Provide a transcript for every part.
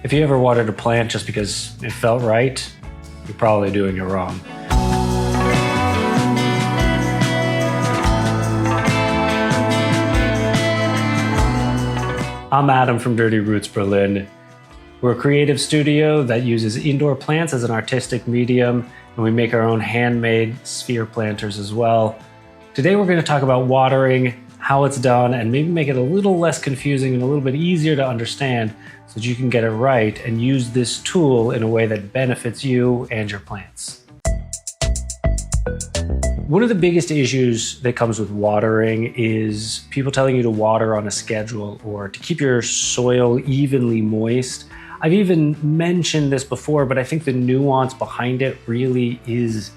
If you ever watered a plant just because it felt right, you're probably doing it wrong. I'm Adam from Dirty Roots Berlin. We're a creative studio that uses indoor plants as an artistic medium, and we make our own handmade sphere planters as well. Today we're going to talk about watering, how it's done, and maybe make it a little less confusing and a little bit easier to understand so that you can get it right and use this tool in a way that benefits you and your plants. One of the biggest issues that comes with watering is people telling you to water on a schedule or to keep your soil evenly moist. I've even mentioned this before, but I think the nuance behind it really is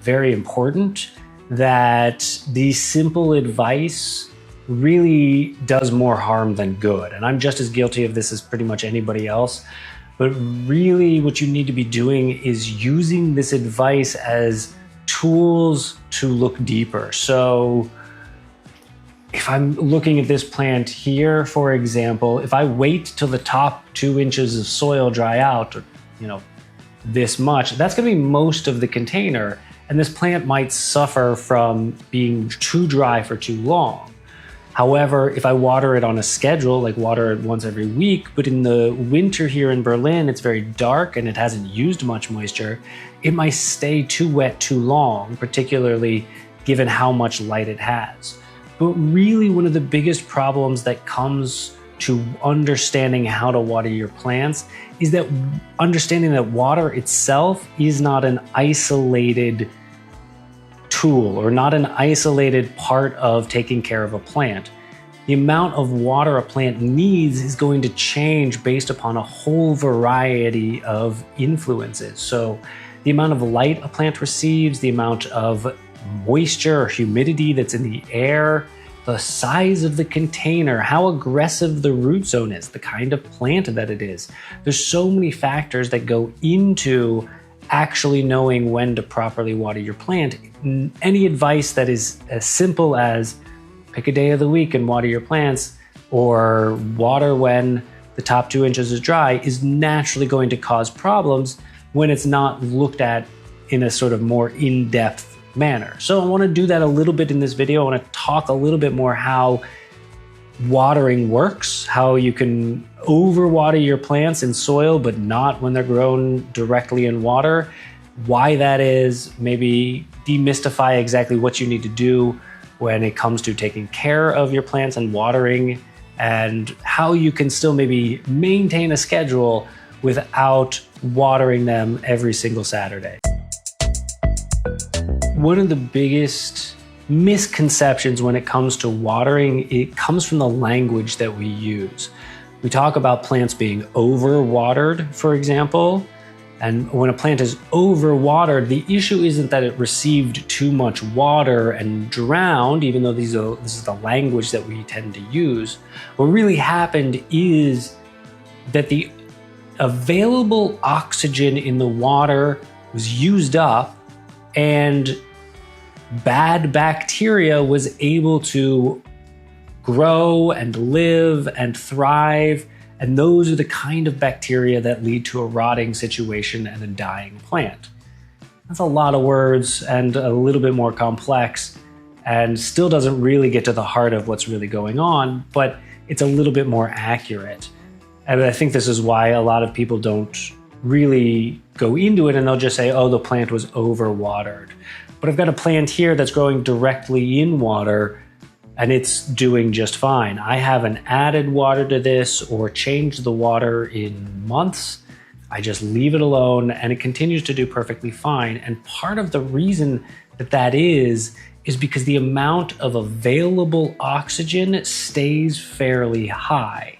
very important, that the simple advice really does more harm than good. And I'm just as guilty of this as pretty much anybody else. But really what you need to be doing is using this advice as tools to look deeper. So if I'm looking at this plant here, for example, if I wait till the top 2 inches of soil dry out, this much, that's gonna be most of the container. And this plant might suffer from being too dry for too long. However, if I water it on a schedule, like water it once every week, but in the winter here in Berlin, it's very dark and it hasn't used much moisture, it might stay too wet too long, particularly given how much light it has. But really one of the biggest problems that comes to understanding how to water your plants is that understanding that water itself is not an isolated tool or not an isolated part of taking care of a plant. The amount of water a plant needs is going to change based upon a whole variety of influences. So the amount of light a plant receives, the amount of moisture or humidity that's in the air, the size of the container, how aggressive the root zone is, the kind of plant that it is. There's so many factors that go into actually knowing when to properly water your plant. Any advice that is as simple as pick a day of the week and water your plants, or water when the top 2 inches is dry, is naturally going to cause problems when it's not looked at in a sort of more in-depth manner. So I want to do that a little bit in this video. I want to talk a little bit more how watering works, how you can overwater your plants in soil, but not when they're grown directly in water, why that is, maybe demystify exactly what you need to do when it comes to taking care of your plants and watering, and how you can still maybe maintain a schedule without watering them every single Saturday. One of the biggest misconceptions when it comes to watering, it comes from the language that we use. We talk about plants being overwatered, for example, and when a plant is overwatered, the issue isn't that it received too much water and drowned, even though this is the language that we tend to use. What really happened is that the available oxygen in the water was used up, and bad bacteria was able to grow and live and thrive. And those are the kind of bacteria that lead to a rotting situation and a dying plant. That's a lot of words and a little bit more complex, and still doesn't really get to the heart of what's really going on, but it's a little bit more accurate. And I think this is why a lot of people don't really go into it, and they'll just say, oh, the plant was overwatered. But I've got a plant here that's growing directly in water and it's doing just fine. I haven't added water to this or changed the water in months. I just leave it alone and it continues to do perfectly fine. And part of the reason that is because the amount of available oxygen stays fairly high.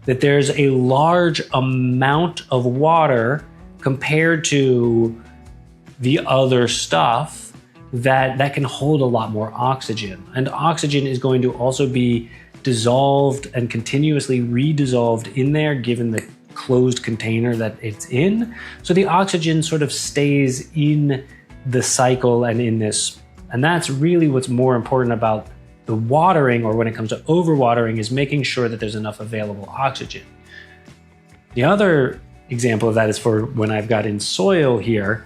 That there's a large amount of water compared to the other stuff that can hold a lot more oxygen. And oxygen is going to also be dissolved and continuously redissolved in there given the closed container that it's in. So the oxygen sort of stays in the cycle and in this. And that's really what's more important about the watering, or when it comes to overwatering, is making sure that there's enough available oxygen. The other example of that is for when I've got in soil here.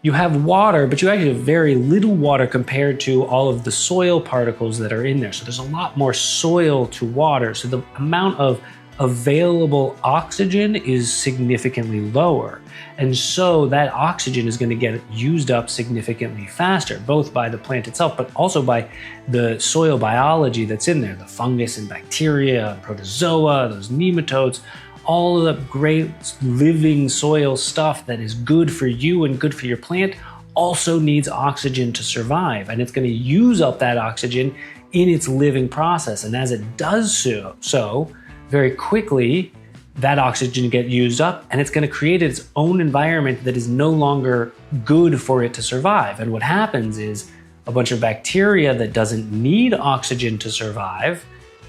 You have water, but you actually have very little water compared to all of the soil particles that are in there. So there's a lot more soil to water. So the amount of available oxygen is significantly lower. And so that oxygen is going to get used up significantly faster, both by the plant itself, but also by the soil biology that's in there, the fungus and bacteria, protozoa, those nematodes, all of the great living soil stuff that is good for you and good for your plant also needs oxygen to survive. And it's going to use up that oxygen in its living process. And as it does so very quickly, that oxygen gets used up and it's going to create its own environment that is no longer good for it to survive. And what happens is a bunch of bacteria that doesn't need oxygen to survive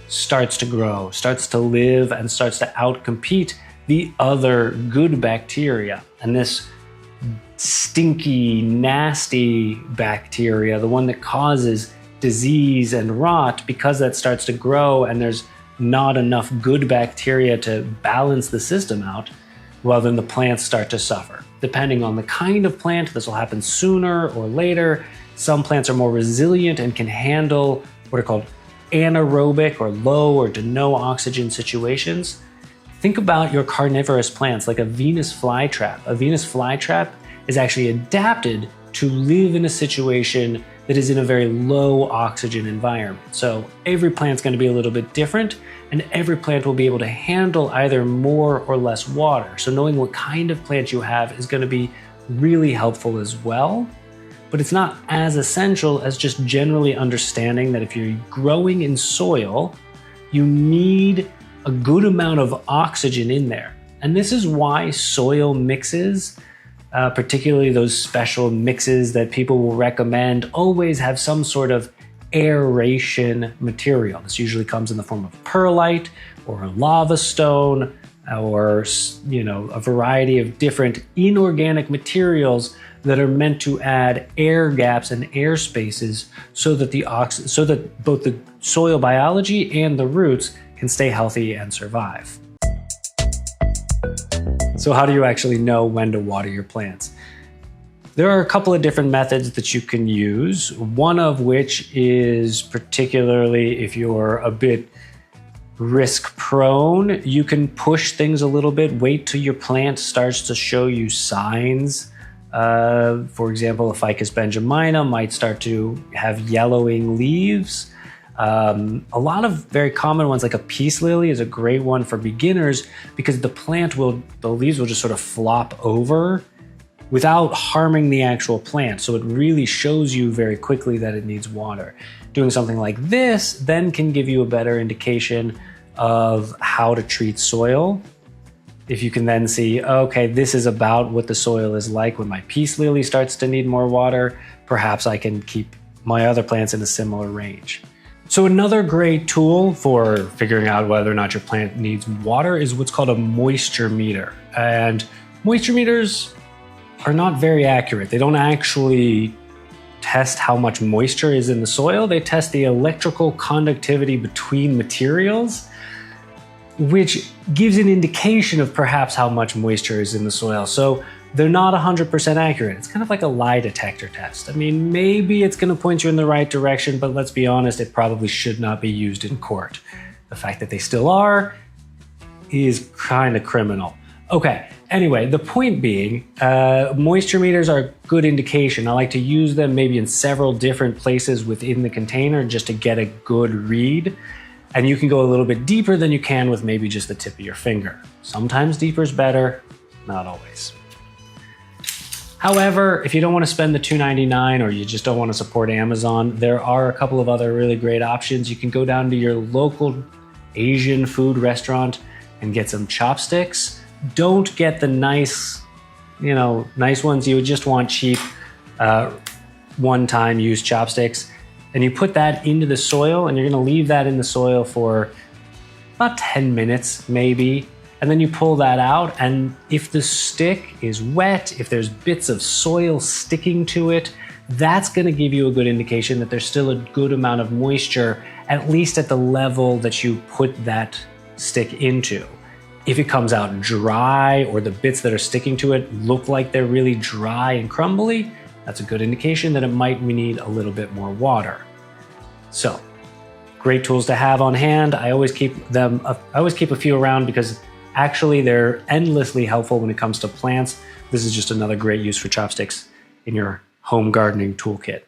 starts to grow, starts to live, and starts to outcompete the other good bacteria. And this stinky, nasty bacteria, the one that causes disease and rot, because that starts to grow and there's not enough good bacteria to balance the system out, well, then the plants start to suffer. Depending on the kind of plant, this will happen sooner or later. Some plants are more resilient and can handle what are called anaerobic or low or to no oxygen situations. Think about your carnivorous plants like a Venus flytrap. A Venus flytrap is actually adapted to live in a situation that is in a very low oxygen environment. So every plant's going to be a little bit different, and every plant will be able to handle either more or less water. So knowing what kind of plant you have is going to be really helpful as well. But it's not as essential as just generally understanding that if you're growing in soil, you need a good amount of oxygen in there. And this is why soil mixes, particularly those special mixes that people will recommend, always have some sort of aeration material. This usually comes in the form of perlite or a lava stone or a variety of different inorganic materials that are meant to add air gaps and air spaces so that both the soil biology and the roots can stay healthy and survive. So how do you actually know when to water your plants? There are a couple of different methods that you can use, one of which is particularly if you're a bit risk prone, you can push things a little bit, wait till your plant starts to show you signs. For example, a Ficus benjamina might start to have yellowing leaves. A lot of very common ones like a peace lily is a great one for beginners because the leaves will just sort of flop over without harming the actual plant. So it really shows you very quickly that it needs water. Doing something like this then can give you a better indication of how to treat soil. If you can then see, okay, this is about what the soil is like when my peace lily starts to need more water, perhaps I can keep my other plants in a similar range. So another great tool for figuring out whether or not your plant needs water is what's called a moisture meter. And moisture meters are not very accurate. They don't actually test how much moisture is in the soil. They test the electrical conductivity between materials, which gives an indication of perhaps how much moisture is in the soil. So they're not 100% accurate. It's kind of like a lie detector test. I mean, maybe it's going to point you in the right direction, but let's be honest, it probably should not be used in court. The fact that they still are is kind of criminal. Okay, anyway, the point being, moisture meters are a good indication. I like to use them maybe in several different places within the container just to get a good read. And you can go a little bit deeper than you can with maybe just the tip of your finger. Sometimes deeper is better, not always. However, if you don't want to spend the $2.99 or you just don't want to support Amazon, there are a couple of other really great options. You can go down to your local Asian food restaurant and get some chopsticks. Don't get the nice ones. You would just want cheap, one-time use chopsticks. And you put that into the soil and you're going to leave that in the soil for about 10 minutes maybe. And then you pull that out, and if the stick is wet, if there's bits of soil sticking to it, that's going to give you a good indication that there's still a good amount of moisture, at least at the level that you put that stick into. If it comes out dry or the bits that are sticking to it look like they're really dry and crumbly, that's a good indication that it might need a little bit more water. So, great tools to have on hand. I always keep a few around because actually they're endlessly helpful when it comes to plants. This is just another great use for chopsticks in your home gardening toolkit.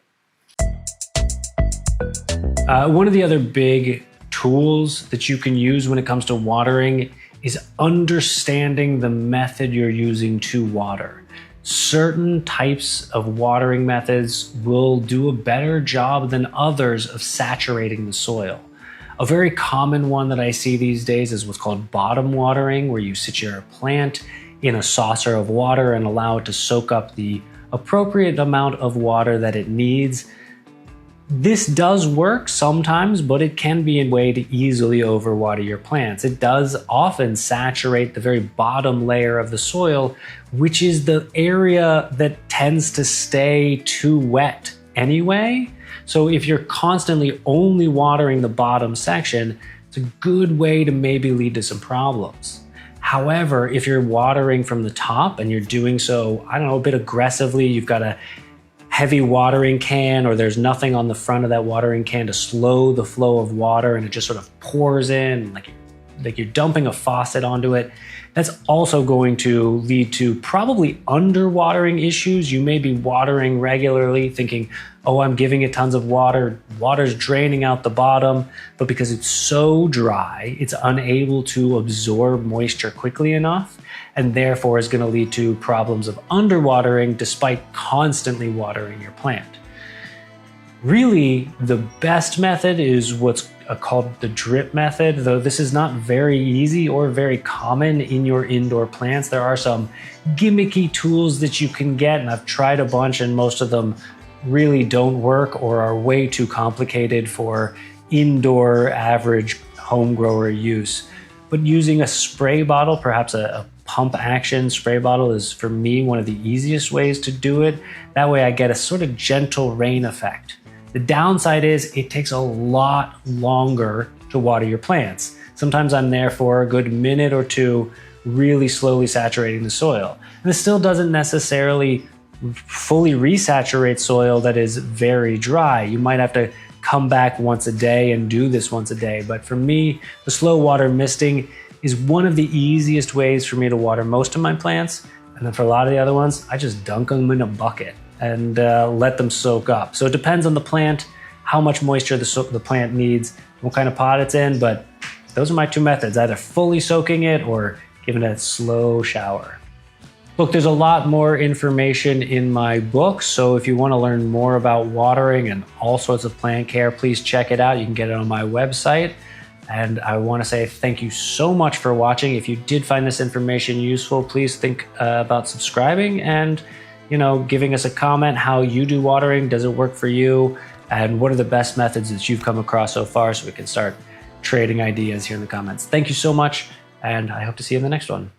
One of the other big tools that you can use when it comes to watering is understanding the method you're using to water. Certain types of watering methods will do a better job than others of saturating the soil. A very common one that I see these days is what's called bottom watering, where you sit your plant in a saucer of water and allow it to soak up the appropriate amount of water that it needs. This does work sometimes, but it can be a way to easily overwater your plants. It does often saturate the very bottom layer of the soil, which is the area that tends to stay too wet anyway. So if you're constantly only watering the bottom section, it's a good way to maybe lead to some problems. However, if you're watering from the top and you're doing so, I don't know, a bit aggressively, you've got a heavy watering can or there's nothing on the front of that watering can to slow the flow of water and it just sort of pours in like you're dumping a faucet onto it, that's also going to lead to probably underwatering issues. You may be watering regularly thinking, oh, I'm giving it tons of water, water's draining out the bottom, but because it's so dry, it's unable to absorb moisture quickly enough, and therefore is going to lead to problems of underwatering despite constantly watering your plant. Really, the best method is what's called the drip method, though this is not very easy or very common in your indoor plants. There are some gimmicky tools that you can get, and I've tried a bunch, and most of them really don't work or are way too complicated for indoor average home grower use. But using a spray bottle, perhaps a pump action spray bottle, is for me one of the easiest ways to do it. That way I get a sort of gentle rain effect. The downside is it takes a lot longer to water your plants. Sometimes I'm there for a good minute or two, really slowly saturating the soil. And this still doesn't necessarily fully resaturate soil that is very dry. You might have to come back once a day and do this once a day. But for me, the slow water misting is one of the easiest ways for me to water most of my plants. And then for a lot of the other ones, I just dunk them in a bucket and let them soak up. So it depends on the plant, how much moisture the plant needs, what kind of pot it's in, but those are my two methods, either fully soaking it or giving it a slow shower. Look, there's a lot more information in my book, so if you want to learn more about watering and all sorts of plant care, please check it out. You can get it on my website. And I want to say thank you so much for watching. If you did find this information useful, please think about subscribing and giving us a comment how you do watering. Does it work for you? And what are the best methods that you've come across so far so we can start trading ideas here in the comments. Thank you so much, and I hope to see you in the next one.